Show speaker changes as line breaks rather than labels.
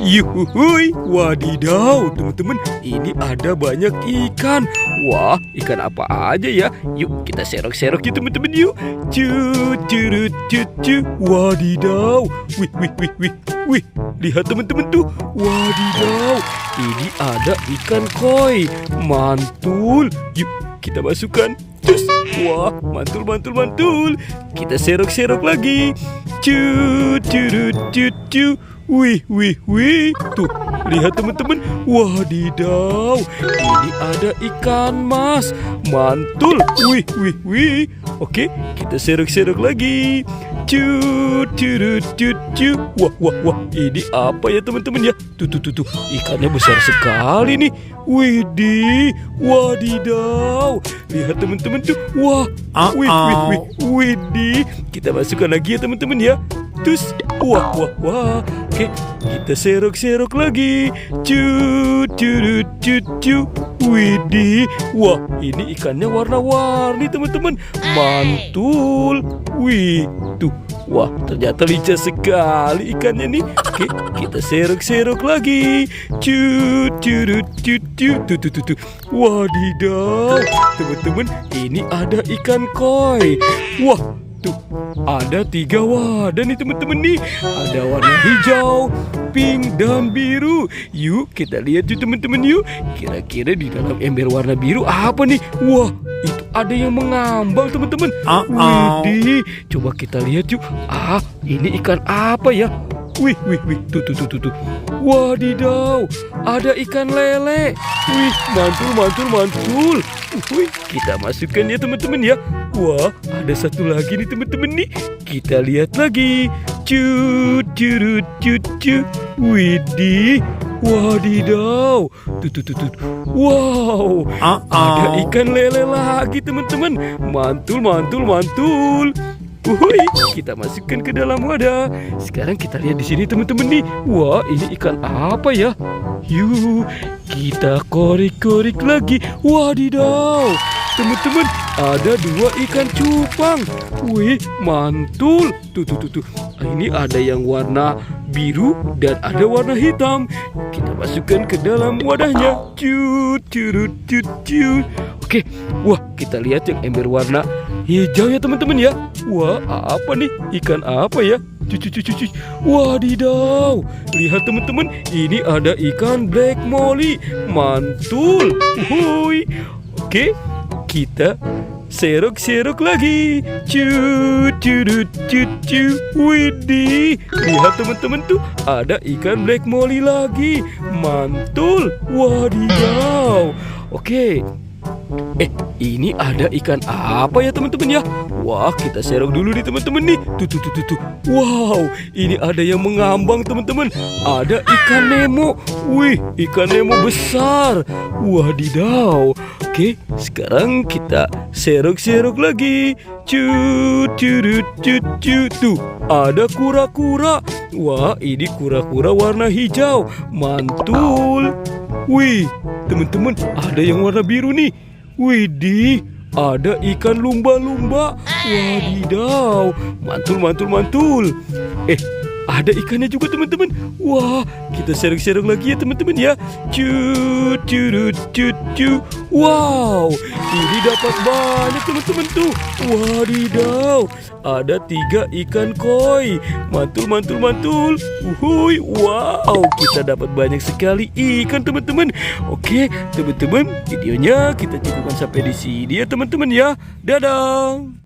Yuhuhui, wadidaw teman-teman, ini ada banyak ikan. Wah, ikan apa aja ya? Yuk kita serok-serok ya teman-teman yuk. Cu, wadidaw. Wih, lihat teman-teman tuh. Wadidaw, ini ada ikan koi. Mantul. Yuk kita masukkan. Cus. Wah, mantul. Kita serok-serok lagi. Cu. Wih. Tuh, lihat teman-teman. Wadidaw, ini ada ikan mas. Mantul. Wih. Oke, kita serok-serok lagi. Cu. Wah. Ini apa ya teman-teman ya? Tuh. Ikannya besar sekali nih. Widih. Wadidaw. Lihat teman-teman tuh. Wah. Widih. Kita masukkan lagi ya teman-teman ya. Terus, wah. Oke, kita serok-serok lagi. Cu. Widih. Wah, ini ikannya warna-warni teman-teman. Mantul. Wih, tuh. Wah, ternyata lincah sekali ikannya nih. Oke, kita serok-serok lagi. Tuh. Wadidaw. Teman-teman, ini ada ikan koi. Wah, tuh, ada 3 wadah nih teman-teman nih. Ada warna hijau, pink, dan biru. Yuk kita lihat yuk teman-teman yuk. Kira-kira di dalam ember warna biru apa nih? Wah, itu ada yang mengambang teman-teman. Widih, coba kita lihat yuk. Ini ikan apa ya? Wih, tuh. Wadidaw, ada ikan lele. Wih, mantul. Wih, kita masukkan ya teman-teman ya. Wah, ada satu lagi nih teman-teman nih. Kita lihat lagi. Cu. Widih. Wadidaw. Tuh. Wow, ada ikan lele lagi teman-teman. Mantul. Wuih, kita masukkan ke dalam wadah. Sekarang kita lihat di sini teman-teman nih. Wah, ini ikan apa ya? Yuk, kita korek lagi. Wadidaw, teman-teman, ada 2 ikan cupang. Wih, mantul. Tuh. Ini ada yang warna biru dan ada warna hitam. Kita masukkan ke dalam wadahnya. Oke, wah, kita lihat yang ember warna hijau ya teman-teman ya. Wah, apa nih? Ikan apa ya? Wadidaw, lihat teman-teman, ini ada ikan black molly. Mantul. Oke, kita serok lagi. Widih, lihat teman-teman tuh, ada ikan black molly lagi. Mantul. Wadidaw. Oke. Ini ada ikan apa ya teman-teman ya? Wah, kita serok dulu nih teman-teman nih. Tuh. Wow, ini ada yang mengambang teman-teman. Ada ikan Nemo. Wih, ikan Nemo besar. Wadidaw. Oke, sekarang kita serok lagi. Tuh, ada kura-kura. Wah, ini kura-kura warna hijau. Mantul. Wih, teman-teman, ada yang warna biru nih. Widih, ada ikan lumba-lumba. Wadidaw, mantul. Ada ikannya juga teman-teman. Wah, kita serok lagi ya teman-teman ya. Wow, ini dapat banyak teman-teman tuh. Wadidaw, ada 3 ikan koi. Mantul. Wow, kita dapat banyak sekali ikan teman-teman. Oke, teman-teman, videonya kita cukupkan sampai di sini ya teman-teman ya. Dadah.